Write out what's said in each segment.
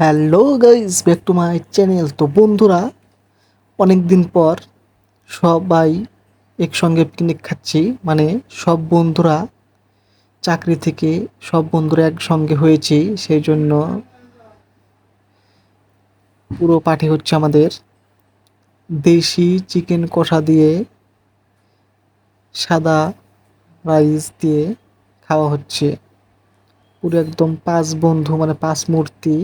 Hello guys, back to my channel. তো বন্ধুরা, অনেক দিন পর সবাই একসঙ্গে পিকনিক খাচ্ছি। মানে সব বন্ধুরা চাকরি থেকে সব বন্ধুরা একসঙ্গে হয়েছি, সেই জন্য পুরো পার্টি হচ্ছে আমাদের। দেশি চিকেন কষা দিয়ে, সাদা রাইস দিয়ে খাওয়া হচ্ছে। পুরো একদম পাঁচ বন্ধু, মানে পাঁচ মূর্তি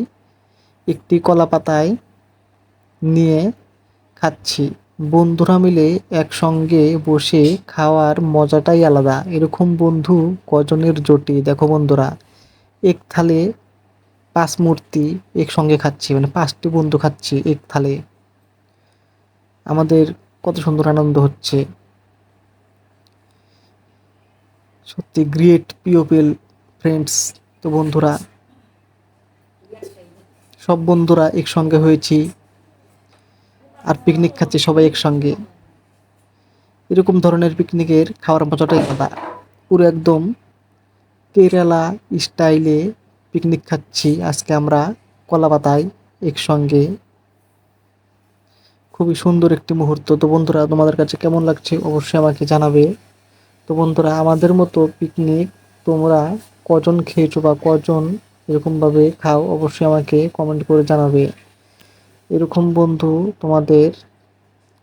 একটি কলা পাতায় নিয়ে খাচ্ছি। বন্ধুরা মিলে একসঙ্গে বসে খাওয়ার মজাটাই আলাদা। এরকম বন্ধু কজনের জোটে দেখো বন্ধুরা। এক থালে পাঁচ মূর্তি একসঙ্গে খাচ্ছি, মানে পাঁচটি বন্ধু খাচ্ছি এক থালে। আমাদের কত সুন্দর আনন্দ হচ্ছে। সত্যি গ্রেট পিওপল ফ্রেন্ডস। তো বন্ধুরা, সব বন্ধুরা একসঙ্গে হয়েছি আর পিকনিক খাচ্ছি সবাই একসঙ্গে। এরকম ধরনের পিকনিকের খাওয়ার মজাটাই আলাদা। পুরো একদম কেরালা স্টাইলে পিকনিক খাচ্ছি আজকে আমরা কলাপাতায় একসঙ্গে। খুবই সুন্দর একটি মুহূর্ত। তো বন্ধুরা, তোমাদের কাছে কেমন লাগছে অবশ্যই আমাকে জানাবে। তো বন্ধুরা, আমাদের মতো পিকনিক তোমরা কজন খেয়েছো বা কজন এরকমভাবে খাও অবশ্যই আমাকে কমেন্ট করে জানাবে। এরকম বন্ধু তোমাদের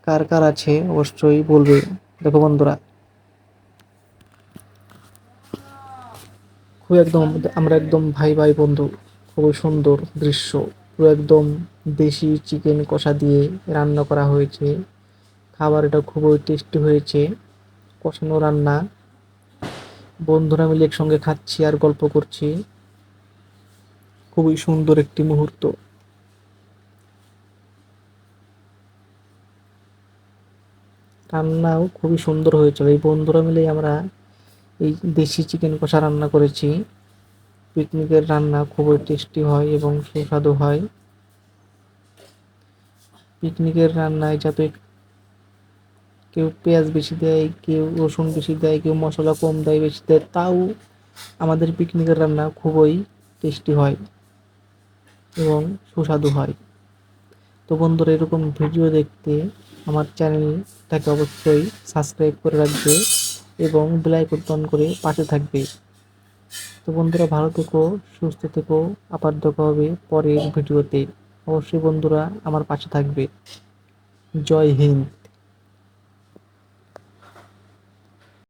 কার কার আছে অবশ্যই বলবে। দেখো বন্ধুরা, খুব একদম আমরা একদম ভাই ভাই বন্ধু। খুবই সুন্দর দৃশ্য। পুরো একদম দেশি চিকেন কষা দিয়ে রান্না করা হয়েছে। খাবার এটা খুবই টেস্টি হয়েছে। কষানো রান্না, বন্ধুরা মিলে একসঙ্গে খাচ্ছি আর গল্প করছি। খুবই সুন্দর একটি মুহূর্ত। রান্নাও খুবই সুন্দর হয়েছিল। এই বন্ধুরা মিলে আমরা এই দেশি চিকেন কষা রান্না করেছি। পিকনিকের রান্না খুবই টেস্টি হয় এবং সুস্বাদু হয়। পিকনিকের রান্নায় যাতে কেউ পেঁয়াজ বেশি দেয়, কেউ রসুন বেশি দেয়, কেউ মশলা কম দেয়, বেশি দেয়, তাও আমাদের পিকনিকের রান্না খুবই টেস্টি হয় এবং সুস্বাদু হয়। তো বন্ধুরা, এরকম ভিডিও দেখতে আমার চ্যানেলটাকে অবশ্যই সাবস্ক্রাইব করে রাখবে এবং বেল আইকন অন করে পাশে থাকবে। তো বন্ধুরা, ভালো থেকো, সুস্থ থেকো। আবার দেখা হবে পরের ভিডিওতে। অবশ্যই বন্ধুরা আমার পাশে থাকবে। জয় হিন্দ।